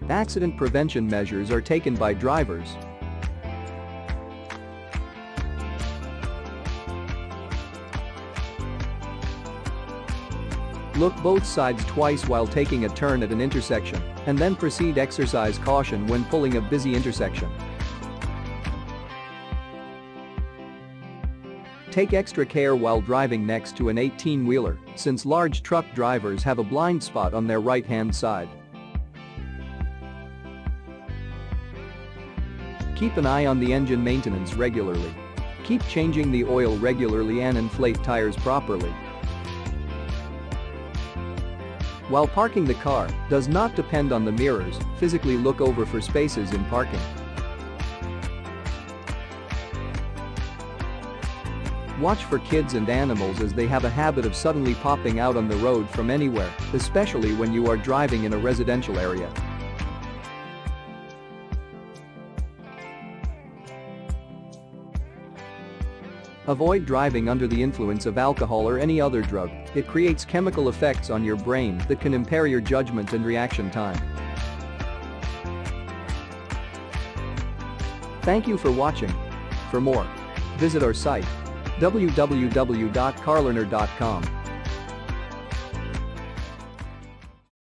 Accident prevention measures are taken by drivers. Look both sides twice while taking a turn at an intersection, and then proceed. Exercise caution when pulling a busy intersection. Take extra care while driving next to an 18-wheeler, since large truck drivers have a blind spot on their right-hand side. Keep an eye on the engine maintenance regularly. Keep changing the oil regularly and inflate tires properly. While parking, the car does not depend on the mirrors. Physically look over for spaces in parking. Watch for kids and animals, as they have a habit of suddenly popping out on the road from anywhere, especially when you are driving in a residential area. Avoid driving under the influence of alcohol or any other drug. It creates chemical effects on your brain that can impair your judgment and reaction time. Thank you for watching. For more, visit our site www.carlearner.com.